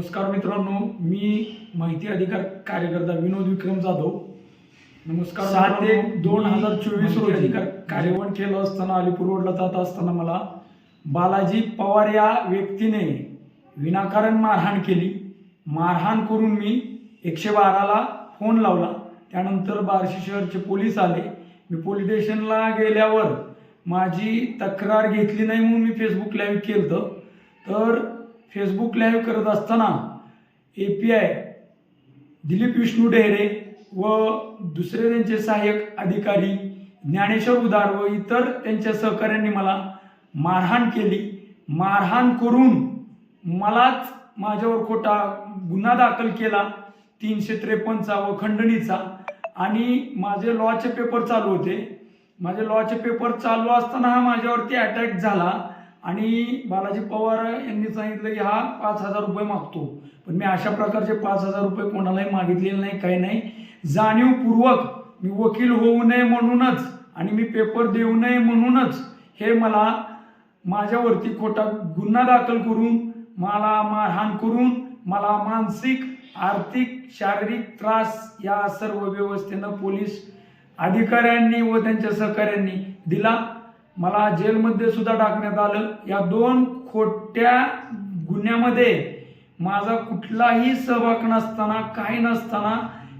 नमस्कार मित्रांनो, मी माहिती अधिकार कार्यकर्ता विनोद विक्रम जाधव। नमस्कार। 7/1/2024 रोजी अधिकार कार्यवन केलं असताना अलीपूर रोडला जात असताना मला बालाजी पवार या व्यक्तीने विनाकारण मारहाण केली। मारहाण करून मी 112ला फोन लावला। त्यानंतर बार्शी शहरचे पोलीस आले। मी पोलीस स्टेशनला गेल्यावर माझी तक्रार घेतली नाही म्हणून मी फेसबुक लाईव्ह केलं। तर फेसबुक लाईव्ह करत असताना API दिलीप विष्णू डेहरे व दुसरे त्यांचे सहाय्यक अधिकारी ज्ञानेश्वर उदार व इतर त्यांच्या सहकाऱ्यांनी मला मारहाण केली। मारहाण करून मलाच माझ्यावर खोटा गुन्हा दाखल केला 353 व खंडणीचा। आणि माझे लॉचे पेपर चालू होते। माझे लॉचे पेपर चालू असताना हा माझ्यावरती अटॅक झाला आणि बालाजी पवार यांनी सांगितलं की हा 5,000 रुपये मागतो। पण मी अशा प्रकारचे 5,000 रुपये कोणालाही मागितलेले नाही, काही नाही। जाणीवपूर्वक मी वकील होऊ नये म्हणूनच आणि मी पेपर देऊ नये म्हणूनच हे मला माझ्यावरती खोटा गुन्हा दाखल करून मला मारहाण करून मला मानसिक, आर्थिक, शारीरिक त्रास या सर्व व्यवस्थेनं पोलीस अधिकाऱ्यांनी व त्यांच्या सहकाऱ्यांनी दिला। मला जेलमध्ये सुद्धा टाकण्यात आलं। या 2 खोट्या गुन्ह्यामध्ये माझा कुठलाही सहभाग नसताना, काही नसताना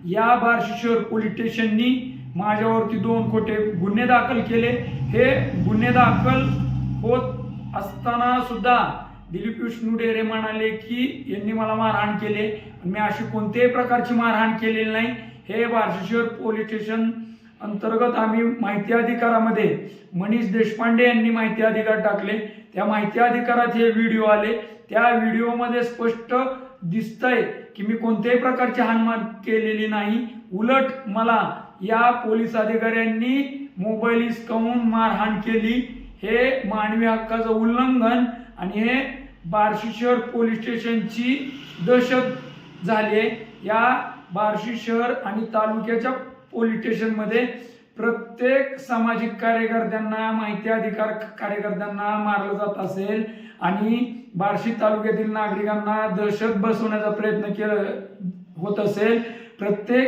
या बार्शी शहर पोलीस स्टेशननी माझ्यावरती 2 खोटे गुन्हे दाखल केले। हे गुन्हे दाखल होत असताना सुद्धा दिलीप विष्णू डेहरे म्हणाले की यांनी मला मारहाण केले। मी अशी कोणत्याही प्रकारची मारहाण केलेली नाही। हे बार्शी शहर पोलीस स्टेशन अंतर्गत आम्ही माहिती अधिकारामध्ये मनीष देशपांडे यांनी माहिती अधिकार टाकले। त्या माहिती अधिकारात हे व्हिडिओ आले। त्या व्हिडिओमध्ये स्पष्ट दिसतंय की मी कोणत्याही प्रकारची हाणमार केलेली नाही। उलट मला या पोलीस अधिकाऱ्यांनी मोबाईल हिसकावून मारहाण केली। हे मानवी हक्काचं उल्लंघन आणि हे बार्शी शहर पोलीस स्टेशनची दहशत झाली। या बार्शी शहर आणि तालुक्याच्या पोलीस स्टेशनमध्ये प्रत्येक सामाजिक कार्यकर्त्यांना, माहिती अधिकार कार्यकर्त्यांना मारलं जात असेल आणि बार्शी तालुक्यातील नागरिकांना दहशत बसवण्याचा प्रयत्न केला होत असेल। प्रत्येक